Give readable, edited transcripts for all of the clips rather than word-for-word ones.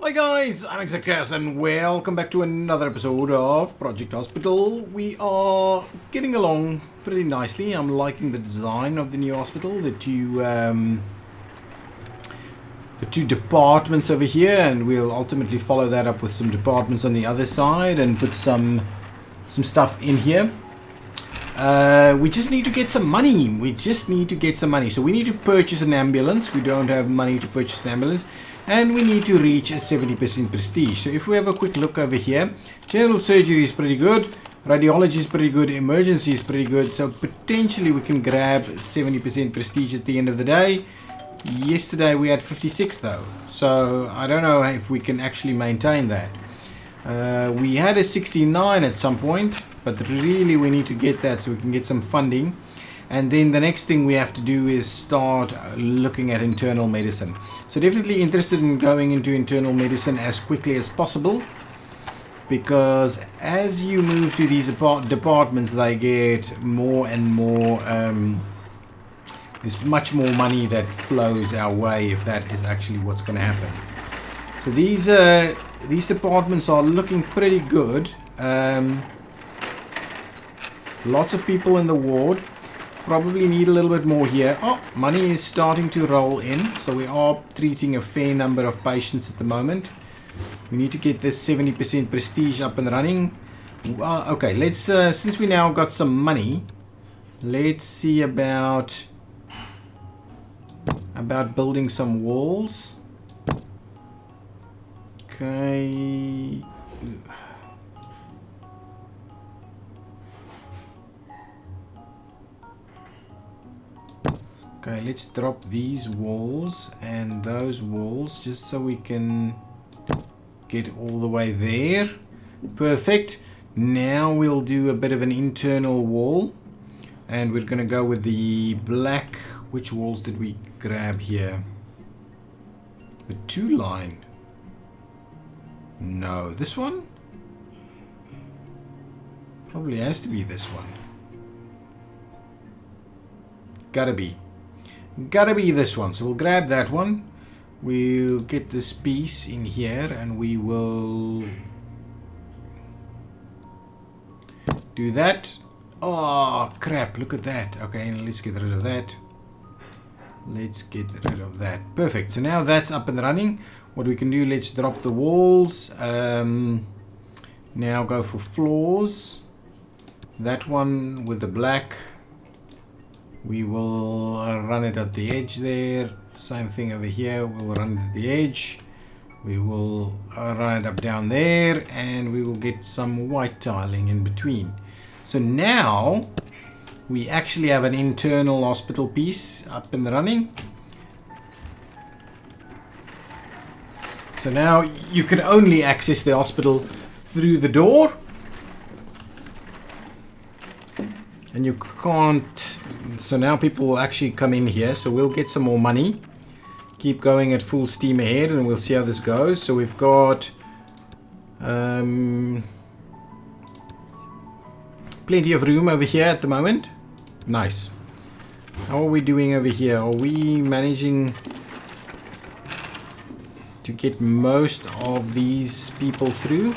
Hi guys, I'm ExactChaos and welcome back to another episode of Project Hospital. We are getting along pretty nicely. I'm liking the design of the new hospital, the two departments over here, and we'll ultimately follow that up with some departments on the other side and put some stuff in here. We just need to get some money. So we need to purchase an ambulance. We don't have money to purchase an ambulance. And we need to reach a 70% prestige. So if we have a quick look over here, general surgery is pretty good, radiology is pretty good, emergency is pretty good. So potentially we can grab 70% prestige at the end of the day. Yesterday we had 56 though. So I don't know if we can actually maintain that. We had a 69 at some point, but really we need to get that so we can get some funding. And then the next thing we have to do is start looking at internal medicine. So definitely interested in going into internal medicine as quickly as possible, because as you move to these departments, they get more and more, there's much more money that flows our way if that is actually what's going to happen. So these departments are looking pretty good. Lots of people in the ward. Probably need a little bit more here. Oh, money is starting to roll in. So we are treating a fair number of patients at the moment. We need to get this 70% prestige up and running. Okay, let's since we now got some money, let's see about building some walls. Okay. Okay, let's drop these walls and those walls just so we can get all the way there. Perfect. Now we'll do a bit of an internal wall, and we're going to go with the black. Which walls did we grab here? The 2-line. No, this one? Probably has to be this one. Gotta be this one. So we'll grab that one. We'll get this piece in here and we will do that. Oh crap, look at that. Okay, let's get rid of that. Perfect. So now that's up and running. What we can do, let's drop the walls. Now go for floors. That one with the black, we will run it at the edge there. Same thing over here. We'll run it at the edge. We will run it up down there, and we will get some white tiling in between. So now we actually have an internal hospital piece up and running. So now you can only access the hospital through the door, and you can't. So now people will actually come in here. So we'll get some more money. Keep going at full steam ahead, and we'll see how this goes. So we've got plenty of room over here at the moment. Nice. How are we doing over here? Are we managing to get most of these people through?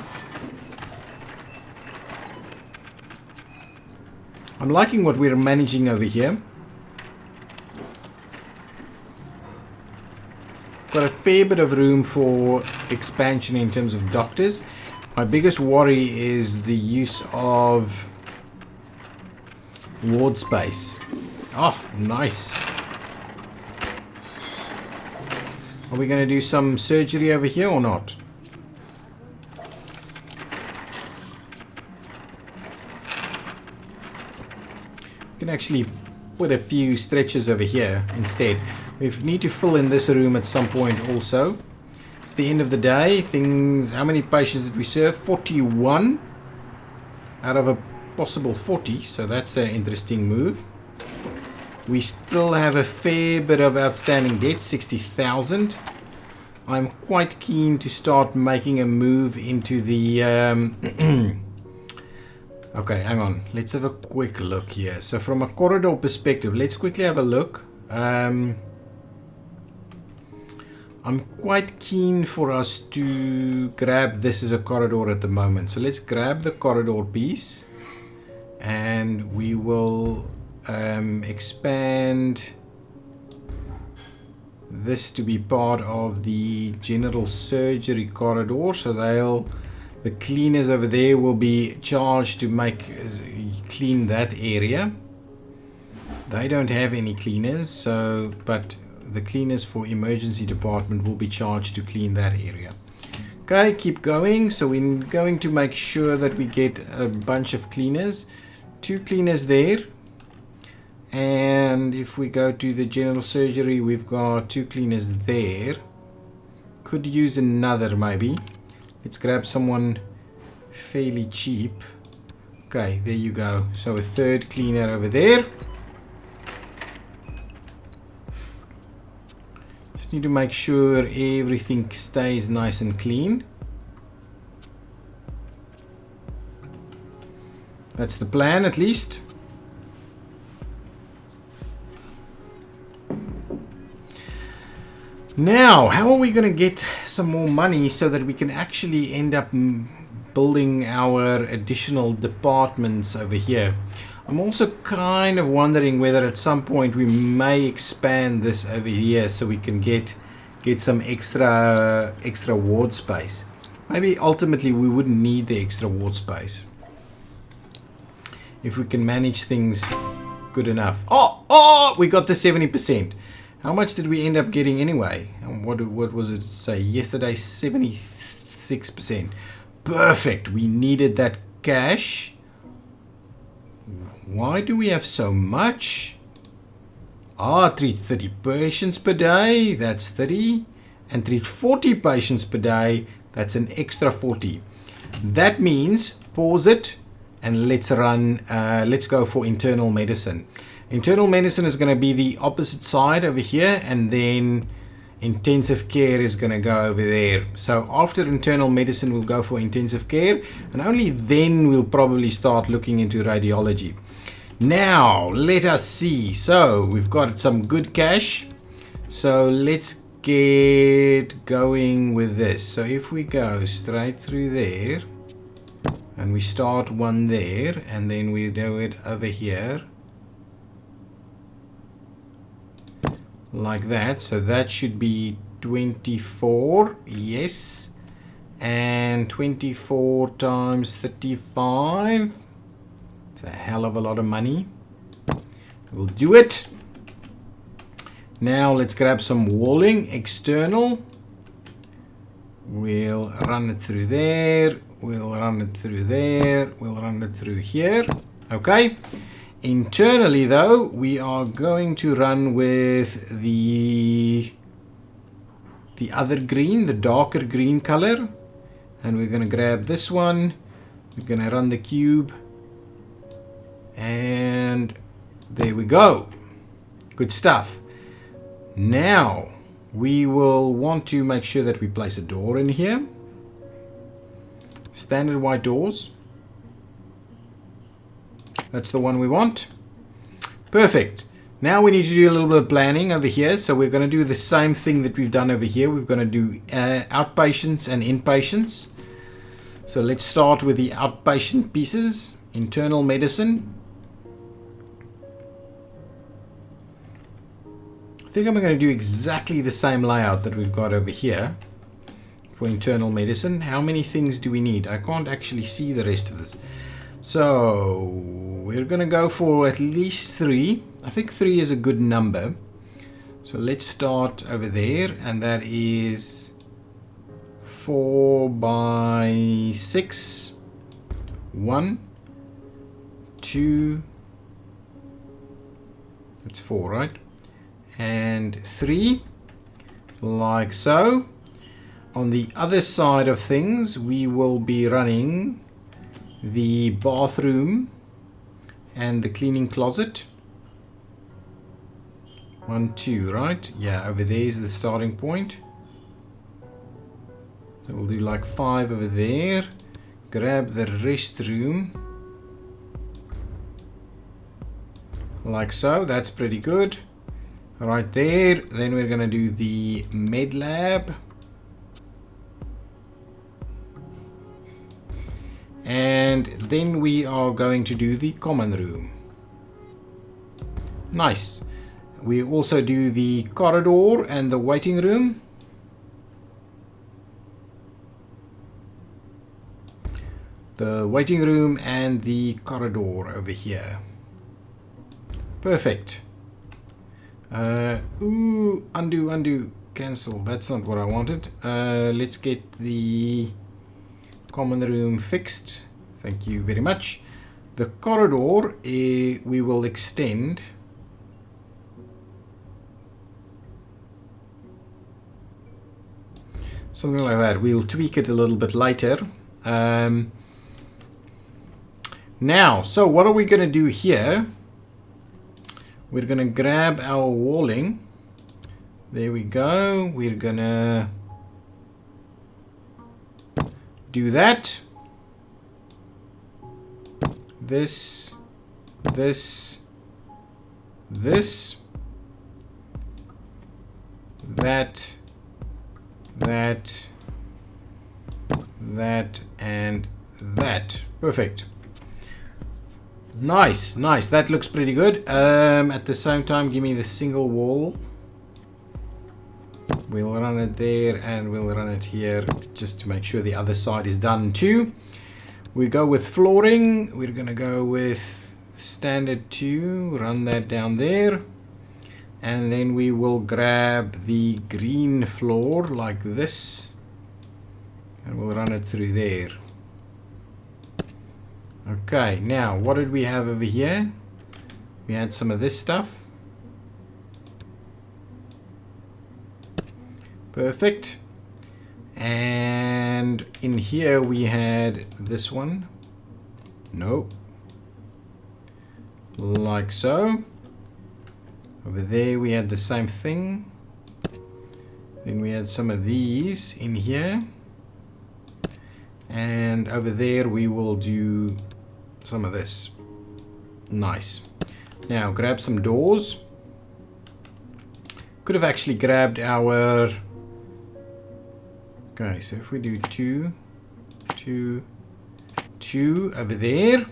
I'm liking what we're managing over here. Got a fair bit of room for expansion in terms of doctors. My biggest worry is the use of ward space. Oh, nice. Are we going to do some surgery over here or not? We can actually put a few stretchers over here instead. We need to fill in this room at some point also. It's the end of the day. How many patients did we serve? 41 out of a possible 40. So that's an interesting move. We still have a fair bit of outstanding debt, 60,000. I'm quite keen to start making a move into the... Okay, hang on. Let's have a quick look here. So from a corridor perspective, let's quickly have a look. I'm quite keen for us to grab this as a corridor at the moment. So let's grab the corridor piece and we will expand this to be part of the general surgery corridor. So the cleaners over there will be charged to clean that area. They don't have any cleaners, but the cleaners for emergency department will be charged to clean that area. Okay, keep going. So we're going to make sure that we get a bunch of cleaners. 2 cleaners there. And if we go to the general surgery, we've got 2 cleaners there. Could use another maybe. Let's grab someone fairly cheap. Okay, there you go. So a 3rd cleaner over there. Just need to make sure everything stays nice and clean. That's the plan, at least. Now, how are we going to get some more money so that we can actually end up building our additional departments over here? I'm also kind of wondering whether at some point we may expand this over here so we can get some extra ward space. Maybe ultimately we wouldn't need the extra ward space if we can manage things good enough. Oh, we got the 70%. How much did we end up getting anyway? And what was it say yesterday? 76%. Perfect. We needed that cash. Why do we have so much? Treat 30 patients per day. That's 30. And treat 40 patients per day. That's an extra 40. That means pause it and let's go for internal medicine. Internal medicine is going to be the opposite side over here, and then intensive care is going to go over there. So after internal medicine, we'll go for intensive care, and only then we'll probably start looking into radiology. Now, let us see. So we've got some good cash. So let's get going with this. So if we go straight through there, and we start one there, and then we do it over here. Like that. So that should be 24. Yes. And 24 times 35. It's a hell of a lot of money. We'll do it. Now let's grab some walling. External. We'll run it through there. We'll run it through there. We'll run it through here. Okay. Internally though, we are going to run with the other green, the darker green color. And we're going to grab this one. We're going to run the cube. And there we go. Good stuff. Now, we will want to make sure that we place a door in here. Standard white doors. That's the one we want. Perfect. Now we need to do a little bit of planning over here. So we're going to do the same thing that we've done over here. We're going to do outpatients and inpatients. So let's start with the outpatient pieces. Internal medicine. I think I'm going to do exactly the same layout that we've got over here for internal medicine. How many things do we need? I can't actually see the rest of this. So we're going to go for at least 3. I think 3 is a good number. So let's start over there, and that is 4 by 6. 1, 2. That's 4, right? And 3, like so. On the other side of things, we will be running the bathroom and the cleaning closet. 1, 2, right? Yeah, over there is the starting point. So we'll do like 5 over there. Grab the restroom. Like so, that's pretty good. right there. Then we're going to do the med lab. And then we are going to do the common room. Nice. We also do the corridor and the waiting room. The waiting room and the corridor over here. Perfect. Ooh, undo, cancel. That's not what I wanted. Let's get the common room fixed. Thank you very much. The corridor, we will extend. Something like that. We'll tweak it a little bit later. Now, so what are we going to do here? We're going to grab our walling. There we go. We're going to do that. This. That, and that. Perfect. Nice. That looks pretty good. At the same time, give me the single wall. We'll run it there and we'll run it here just to make sure the other side is done too. We go with flooring. We're going to go with standard 2. Run that down there. And then we will grab the green floor like this. And we'll run it through there. Okay, now what did we have over here? We had some of this stuff. Perfect. And in here we had this one. Nope. Like so. Over there we had the same thing. Then we had some of these in here. And over there we will do some of this. Nice. Now grab some doors. Could have actually grabbed our... Okay, so if we do 2, 2, 2 over there.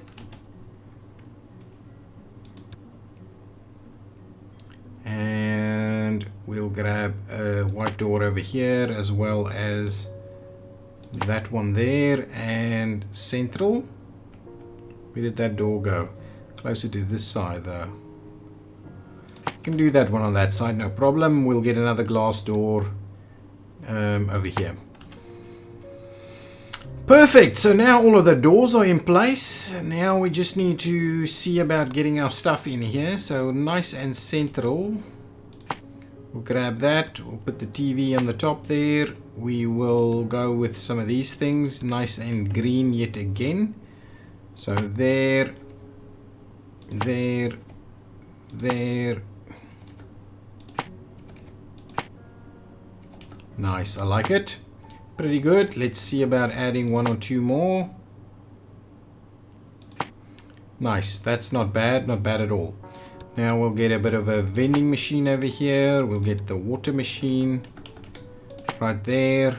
And we'll grab a white door over here as well as that one there and central. Where did that door go? Closer to this side though. Can do that one on that side, no problem. We'll get another glass door over here. Perfect. So now all of the doors are in place. Now we just need to see about getting our stuff in here. So nice and central. We'll grab that. We'll put the TV on the top there. We will go with some of these things. Nice and green yet again. So there. There. There. Nice. I like it. Pretty good. Let's see about adding 1 or 2 more. Nice. That's not bad. Not bad at all. Now we'll get a bit of a vending machine over here. We'll get the water machine right there.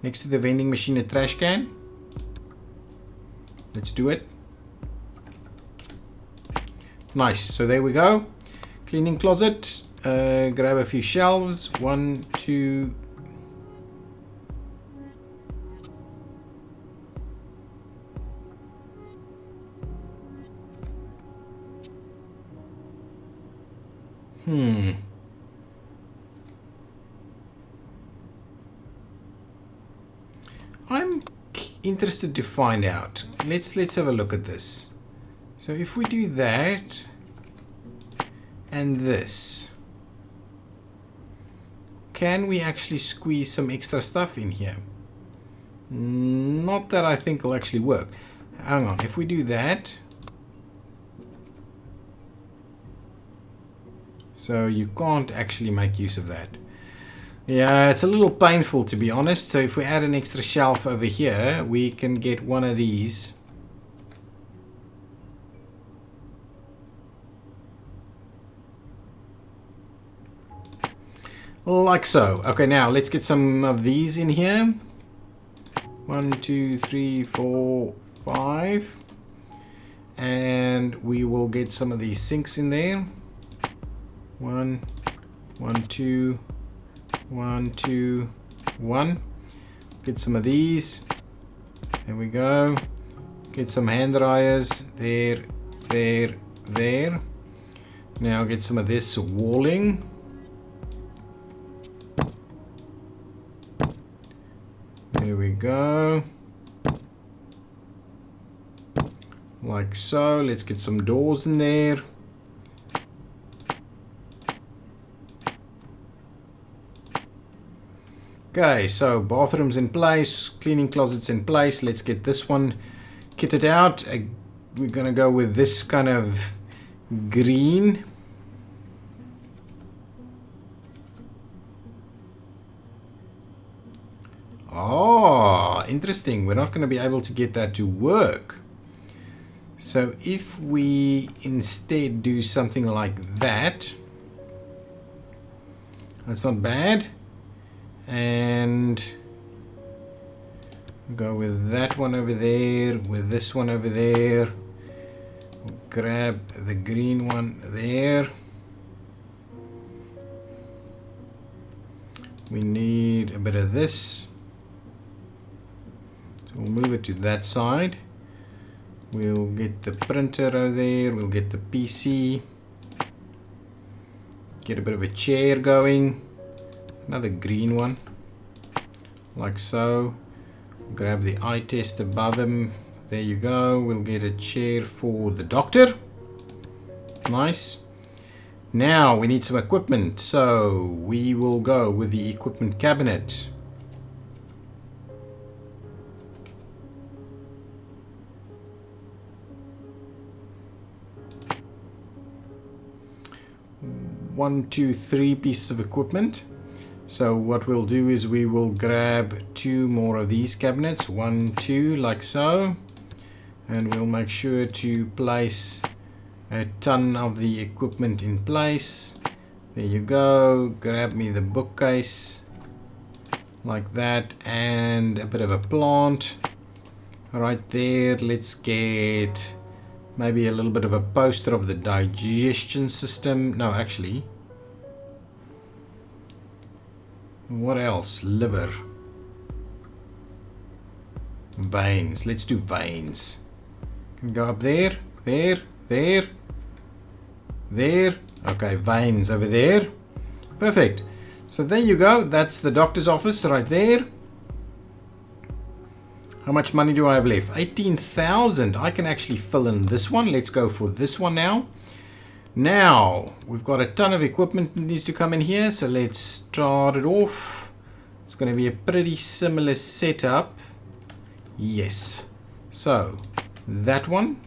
Next to the vending machine, a trash can. Let's do it. Nice. So there we go. Cleaning closet. Grab a few shelves. 1, 2... I'm interested to find out. Let's have a look at this. So if we do that and this, can we actually squeeze some extra stuff in here? Not that I think will actually work. Hang on, if we do that, so you can't actually make use of that. Yeah, it's a little painful to be honest. So if we add an extra shelf over here, we can get one of these. Like so. Okay, now let's get some of these in here. 1, 2, 3, 4, 5. And we will get some of these sinks in there. 1, 1, 2, 1, 2, 1. Get some of these. There we go. Get some hand dryers. There, there, there. Now get some of this walling. There we go. Like so. Let's get some doors in there. Okay, so bathrooms in place, cleaning closets in place. Let's get this one kitted out. We're gonna go with this kind of green. Oh, interesting. We're not going to be able to get that to work. So if we instead do something like that, that's not bad. And go with that one over there, with this one over there. Grab the green one there. We need a bit of this. We'll move it to that side. We'll get the printer over there. We'll get the PC. Get a bit of a chair going. Another green one. Like so. Grab the eye test above him. There you go. We'll get a chair for the doctor. Nice. Now we need some equipment. So we will go with the equipment cabinet. One, two, three pieces of equipment. So what we'll do is we will grab 2 more of these cabinets. 1, 2, like so. And we'll make sure to place a ton of the equipment in place. There you go. Grab me the bookcase. Like that. And a bit of a plant. Right there. Let's get maybe a little bit of a poster of the digestion system. No, actually. What else? Liver. Veins. Let's do veins. Can we go up there? There. There. There. Okay, veins over there. Perfect. So there you go. That's the doctor's office right there. How much money do I have left? 18,000. I can actually fill in this one. Let's go for this one now. Now, we've got a ton of equipment that needs to come in here. So let's start it off. It's going to be a pretty similar setup. Yes. So, that one.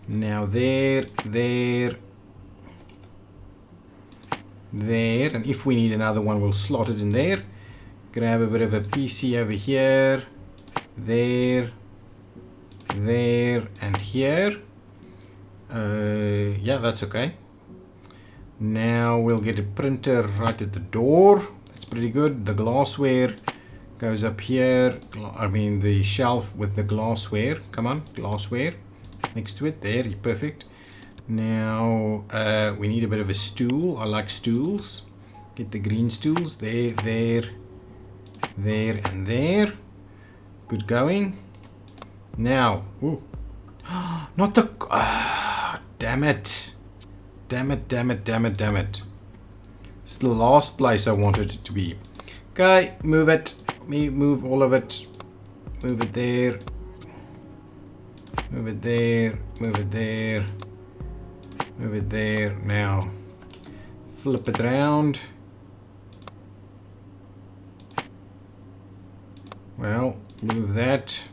Now there, there, there. And if we need another one, we'll slot it in there. Grab a bit of a PC over here, there, there, and here. Yeah, that's okay. Now we'll get a printer right at the door. That's pretty good. The glassware goes up here. I mean the shelf with the glassware. Come on, glassware. Next to it. There, perfect. Now we need a bit of a stool. I like stools. Get the green stools. There, there, there, and there. Good going. Now, ooh. Not the... damn it. Damn it, damn it, damn it, damn it. It's the last place I wanted it to be. Okay, move it. Move all of it. Move it there. Move it there. Move it there. Move it there. Now, flip it around. Well, move that.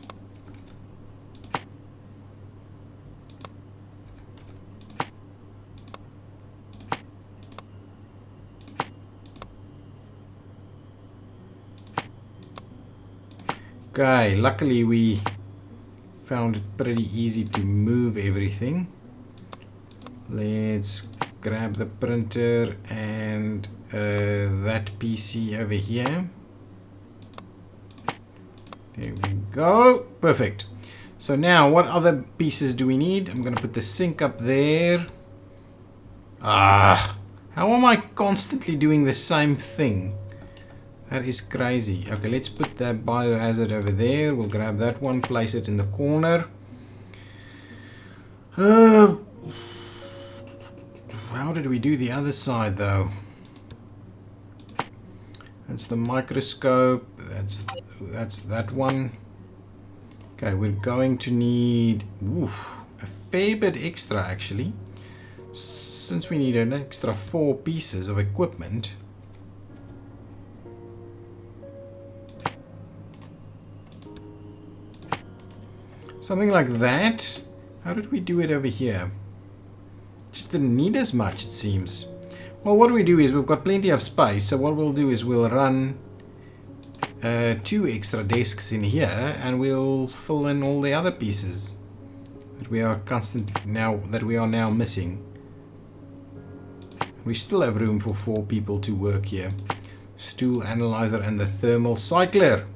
Okay, luckily we found it pretty easy to move everything. Let's grab the printer and that PC over here. There we go. Perfect. So now what other pieces do we need? I'm going to put the sink up there. How am I constantly doing the same thing? That is crazy. Okay, let's put that biohazard over there. We'll grab that one, place it in the corner. How did we do the other side though? That's the microscope. That's that one. Okay, we're going to need a fair bit extra actually. Since we need an extra 4 pieces of equipment. Something like that. How did we do it over here? Just didn't need as much, it seems. Well, what we do is we've got plenty of space, so what we'll do is we'll run 2 extra desks in here, and we'll fill in all the other pieces that we are now missing. We still have room for 4 people to work here. Stool analyzer and the thermal cycler.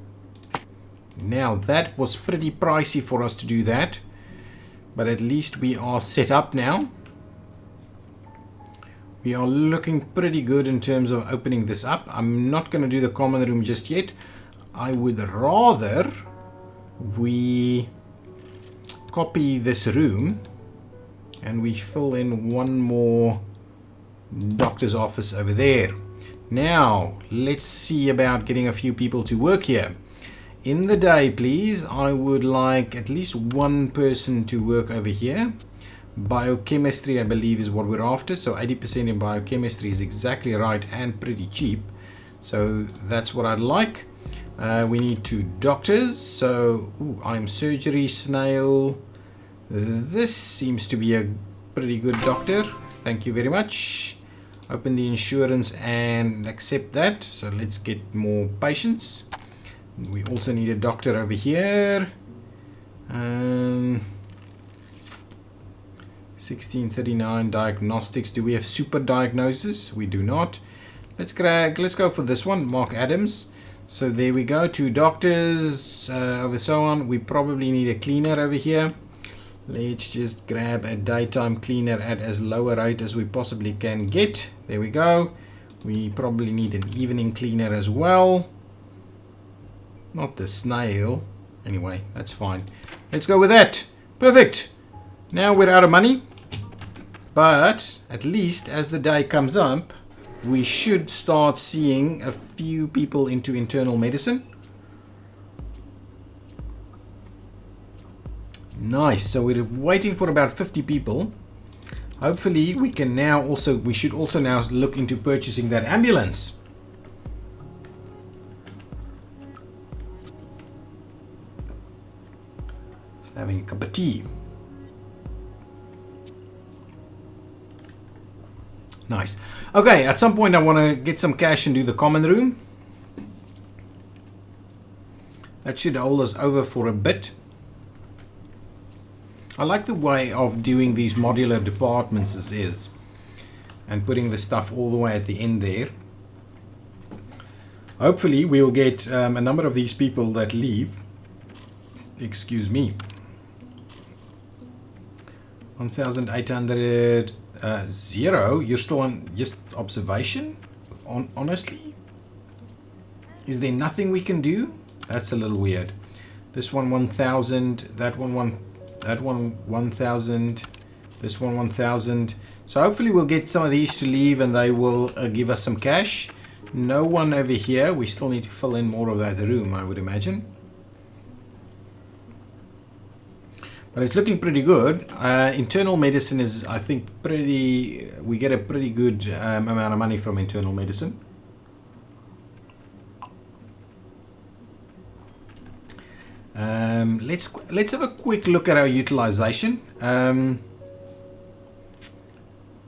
Now that was pretty pricey for us to do that, but at least we are set up now. We are looking pretty good in terms of opening this up. I'm not going to do the common room just yet. I would rather we copy this room and we fill in one more doctor's office over there. Now let's see about getting a few people to work here. In the day, please, I would like at least 1 person to work over here. Biochemistry, I believe, is what we're after. So 80% in biochemistry is exactly right and pretty cheap. So that's what I'd like. We need 2 doctors. So I'm surgery snail. This seems to be a pretty good doctor. Thank you very much. Open the insurance and accept that. So let's get more patients. We also need a doctor over here. 1639 diagnostics. Do we have super diagnosis? We do not. Let's go for this one, Mark Adams. So there we go, 2 doctors over so on. We probably need a cleaner over here. Let's just grab a daytime cleaner at as low a rate as we possibly can get. There we go. We probably need an evening cleaner as well. Not the snail. Anyway, that's fine. Let's go with that. Perfect. Now we're out of money. But at least as the day comes up, we should start seeing a few people into internal medicine. Nice. So we're waiting for about 50 people. Hopefully we can now also, we should also now look into purchasing that ambulance. Just having a cup of tea. Nice. Okay, at some point I want to get some cash and do the common room. That should hold us over for a bit. I like the way of doing these modular departments as is. And putting the stuff all the way at the end there. Hopefully we'll get a number of these people that leave. Excuse me. 1,800... 0. You're still on just observation? Honestly? Is there nothing we can do? That's a little weird. This one 1,000. That one 1,000. This one 1,000. So hopefully we'll get some of these to leave and they will give us some cash. No one over here. We still need to fill in more of that room, I would imagine. But it's looking pretty good. Internal medicine is, I think, pretty... We get a pretty good amount of money from internal medicine. Let's have a quick look at our utilization.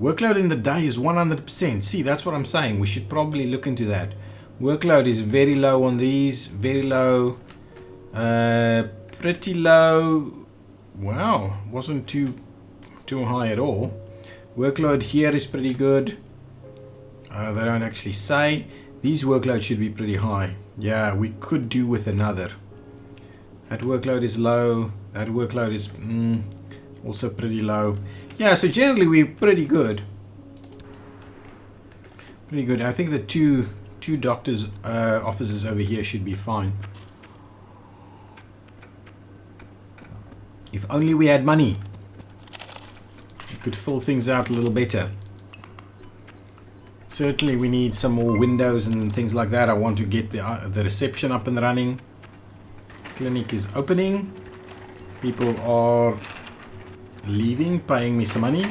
Workload in the day is 100%. See, that's what I'm saying. We should probably look into that. Workload is very low on these. Very low. Pretty low. Wow, wasn't too high at all. Workload here is pretty good. They don't actually say. These workloads should be pretty high. Yeah, we could do with another. That workload is low. That workload is also pretty low. Yeah, so generally we're pretty good. Pretty good. I think the two doctors' offices over here should be fine. If only we had money, we could fill things out a little better. Certainly we need some more windows and things like that. I want to get the reception up and running. Clinic is opening. People are leaving, paying me some money.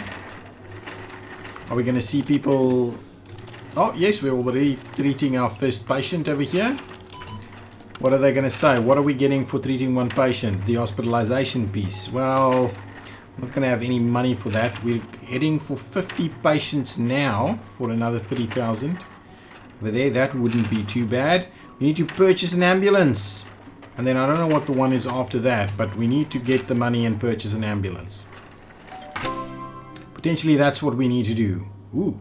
Are we going to see people? Oh yes, we're already treating our first patient over here. What are they going to say? What are we getting for treating one patient? The hospitalization piece. Well, I'm not going to have any money for that. We're heading for 50 patients now for another 3,000. Over there, that wouldn't be too bad. We need to purchase an ambulance. And then I don't know what the one is after that, but we need to get the money and purchase an ambulance. Potentially that's what we need to do. Ooh.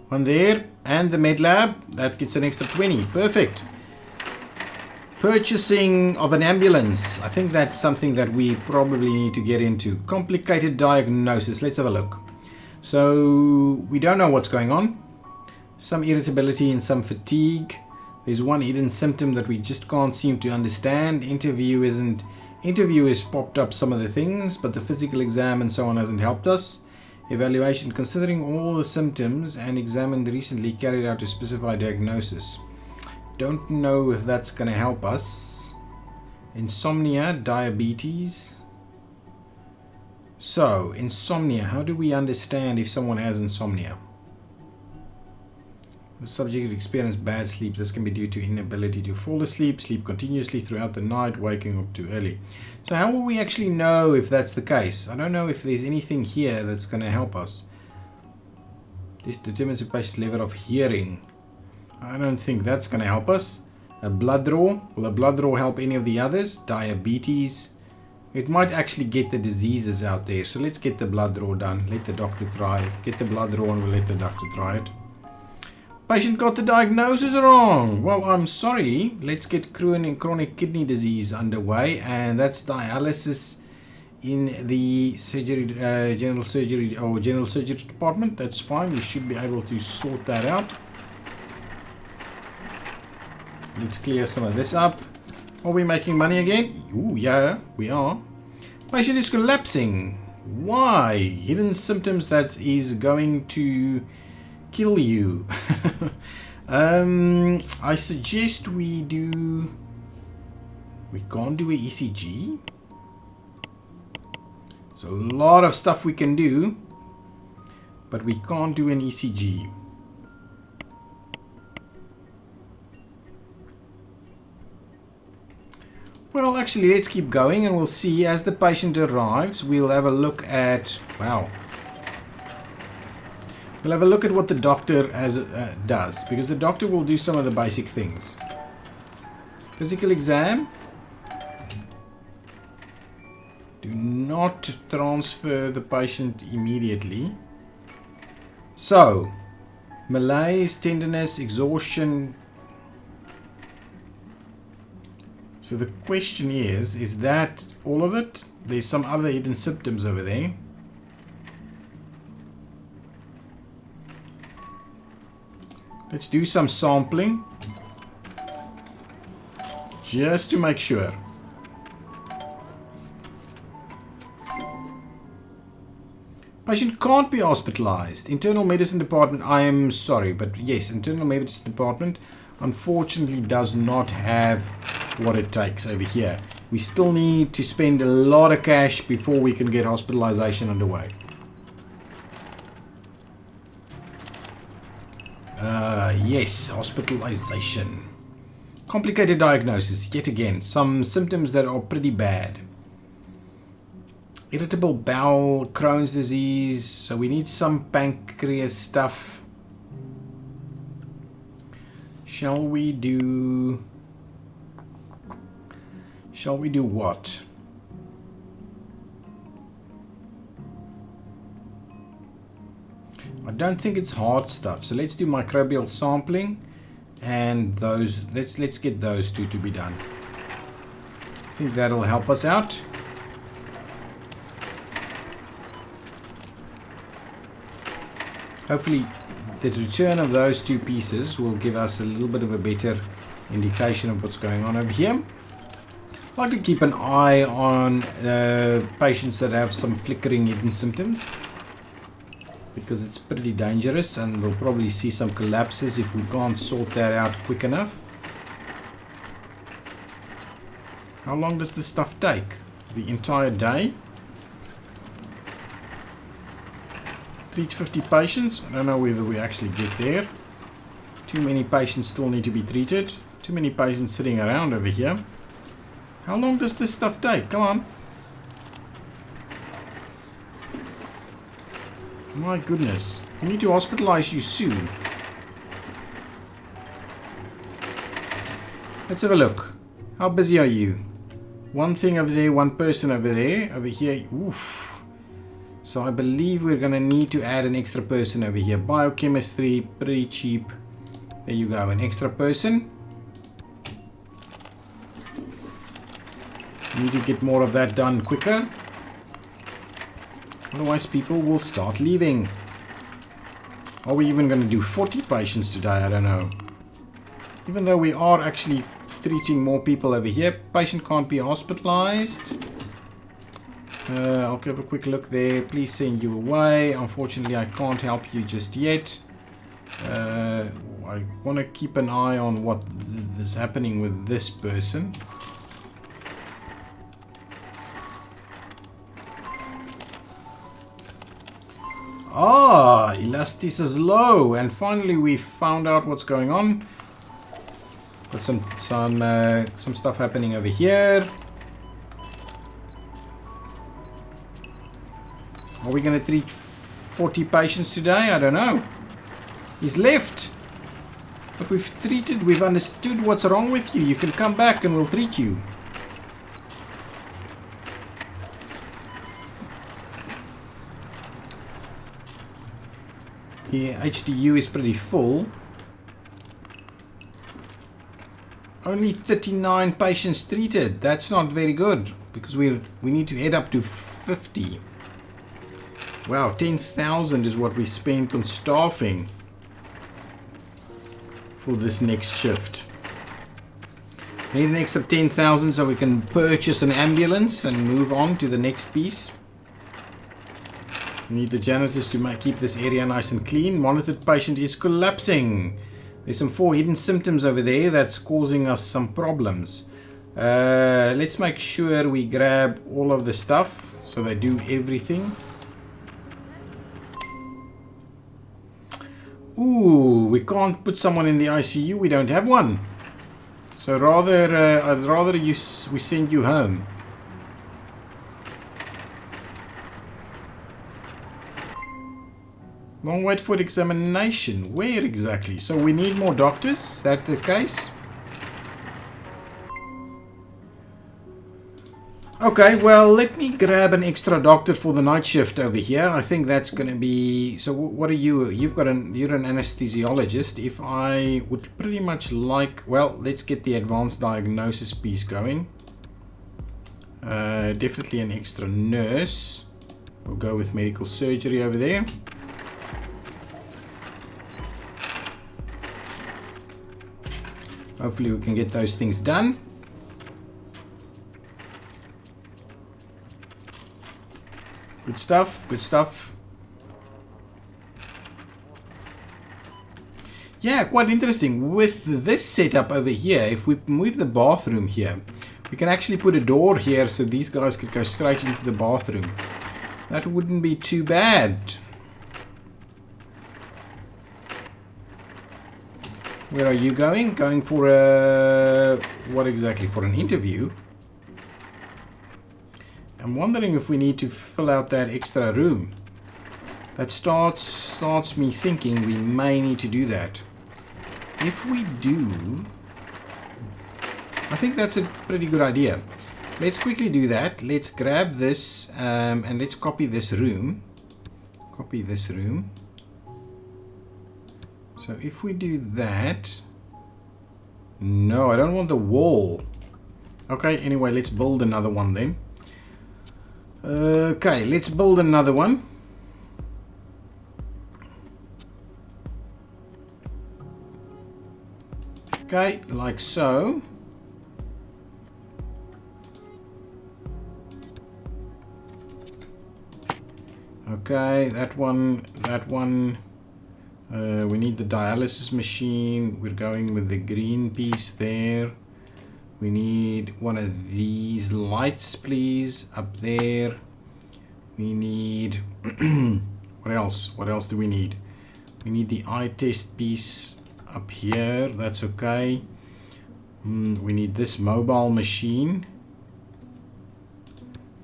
One there. And the med lab. That gets an extra 20. Perfect. Purchasing of an ambulance. I think that's something that we probably need to get into. Complicated diagnosis. Let's have a look. So we don't know what's going on. Some irritability and some fatigue. There's one hidden symptom that we just can't seem to understand. Interview has popped up some of the things, but the physical exam and so on hasn't helped us. Evaluation. Considering all the symptoms and examined recently carried out to specify diagnosis. Don't know if that's going to help us. Insomnia, diabetes. So, insomnia. How do we understand if someone has insomnia? The subject experienced bad sleep. This can be due to inability to fall asleep, sleep continuously throughout the night, waking up too early. So how will we actually know if that's the case? I don't know if there's anything here that's going to help us. This determines the patient's level of hearing. I don't think that's going to help us. A blood draw. Will a blood draw help any of the others? Diabetes. It might actually get the diseases out there. So let's get the blood draw done. Let the doctor try it. Get the blood draw and we'll let the doctor try it. Patient got the diagnosis wrong. Well, I'm sorry. Let's get chronic kidney disease underway. And that's dialysis in the surgery, general surgery department. That's fine. We should be able to sort that out. Let's clear some of this up. Are we making money again? Ooh, yeah, we are. Patient is collapsing. Why? Hidden symptoms that is going to kill you. I suggest we do... We can't do an ECG. There's a lot of stuff we can do, but we can't do an ECG. Well, actually, let's keep going and we'll see as the patient arrives. We'll have a look at... Wow. We'll have a look at what the doctor does, because the doctor will do some of the basic things. Physical exam. Do not transfer the patient immediately. So, malaise, tenderness, exhaustion. So the question is that all of it? There's some other hidden symptoms over there. Let's do some sampling. Just to make sure. Patient can't be hospitalized. Internal medicine department, I am sorry, but yes, internal medicine department unfortunately does not have what it takes over here. We still need to spend a lot of cash before we can get hospitalization underway. Yes, hospitalization. Complicated diagnosis, yet again. Some symptoms that are pretty bad. Irritable bowel, Crohn's disease. So we need some pancreas stuff. Shall we do what? don't think it's hard stuff. So let's do microbial sampling, and those. Let's get those two to be done. I think that'll help us out. Hopefully, the return of those two pieces will give us a little bit of a better indication of what's going on over here. I like to keep an eye on patients that have some flickering hidden symptoms, because it's pretty dangerous, and we'll probably see some collapses if we can't sort that out quick enough. How long does this stuff take? The entire day? Treat 50 patients? I don't know whether we actually get there. Too many patients still need to be treated. Too many patients sitting around over here. How long does this stuff take? Come on. My goodness. We need to hospitalize you soon. Let's have a look. How busy are you? One thing over there, one person over there. Over here. Oof. So I believe we're going to need to add an extra person over here. Biochemistry, pretty cheap. There you go, an extra person. Need to get more of that done quicker. Otherwise people will start leaving. Are we even going to do 40 patients today? I don't know. Even though we are actually treating more people over here. Patient can't be hospitalized. I'll give a quick look there. Please send you away. Unfortunately, I can't help you just yet. I want to keep an eye on what is happening with this person. Ah, Elastis is low, and finally we found out what's going on. Got some stuff happening over here. Are we going to treat 40 patients today? I don't know. He's left. But we've treated, we've understood what's wrong with you. You can come back and we'll treat you. Here, HDU is pretty full. Only 39 patients treated. That's not very good, because we need to head up to 50. Wow, 10,000 is what we spent on staffing for this next shift. We need an extra 10,000 so we can purchase an ambulance and move on to the next piece. We need the janitors to keep this area nice and clean. Monitored patient is collapsing. There's some 4 hidden symptoms over there that's causing us some problems. Let's make sure we grab all of the stuff so they do everything. Ooh, we can't put someone in the ICU. We don't have one. So I'd rather we send you home. Long wait for examination. Where exactly? So we need more doctors? Is that the case? Okay, well, let me grab an extra doctor for the night shift over here. I think that's going to be... So what are you? You're an anesthesiologist. If I would pretty much like... Well, let's get the advanced diagnosis piece going. Definitely an extra nurse. We'll go with medical surgery over there. Hopefully we can get those things done. Good stuff, good stuff. Yeah, quite interesting. With this setup over here, if we move the bathroom here, we can actually put a door here so these guys could go straight into the bathroom. That wouldn't be too bad. Where are you going? Going for a... What exactly? For an interview? I'm wondering if we need to fill out that extra room. That starts me thinking we may need to do that. If we do, I think that's a pretty good idea. Let's quickly do that. Let's grab this and let's copy this room. Copy this room. So if we do that... No, I don't want the wall. Okay, anyway, let's build another one then. Okay, let's build another one. Okay, like so. Okay, that one, that one. We need the dialysis machine. We're going with the green piece there. We need one of these lights, please, up there. We need... what else? What else do we need? We need the eye test piece up here. That's okay. We need this mobile machine.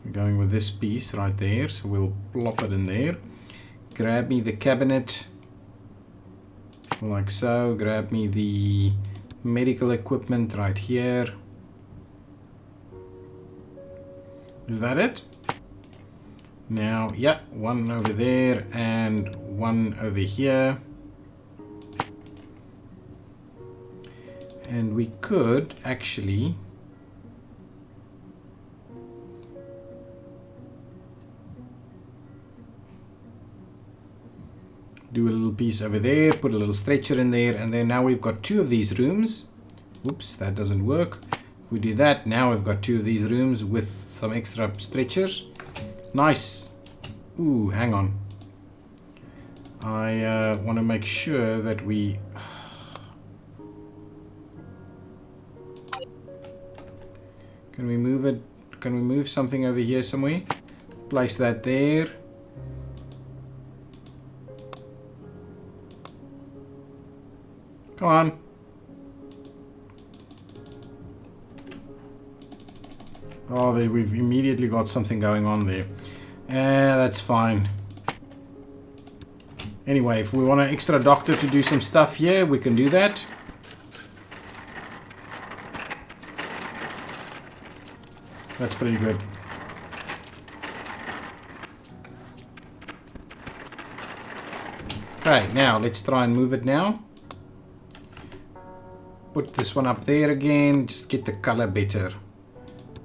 We're going with this piece right there, so we'll plop it in there. Grab me the cabinet, like so. Grab me the medical equipment right here. Is that it? Now, yeah, one over there and one over here. And we could actually do a little piece over there, put a little stretcher in there, and then now we've got two of these rooms. Oops, that doesn't work. If we do that, now we've got two of these rooms with some extra stretchers. Nice. Ooh, hang on. I want to make sure that we... Can we move it? Can we move something over here somewhere? Place that there. Come on. Oh, there, we've immediately got something going on there. That's fine. Anyway, if we want an extra doctor to do some stuff here, we can do that. That's pretty good. Okay, now let's try and move it now. Put this one up there again, just get the color better.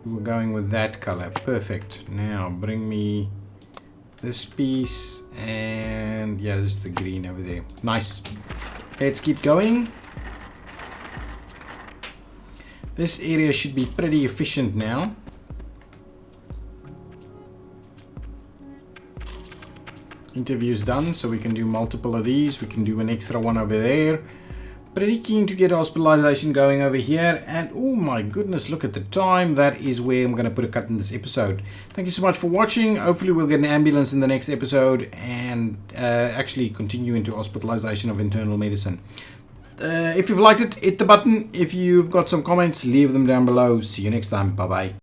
We're going with that color. Perfect. Now bring me this piece, and yeah, this is the green over there. Nice. Let's keep going. This area should be pretty efficient now. Interview's done, so we can do multiple of these. We can do an extra one over there. Pretty keen to get hospitalization going over here. And oh my goodness, look at the time. That is where I'm going to put a cut in this episode. Thank you so much for watching. Hopefully we'll get an ambulance in the next episode and actually continue into hospitalization of internal medicine. If you've liked it, hit the button. If you've got some comments, leave them down below. See you next time. Bye bye.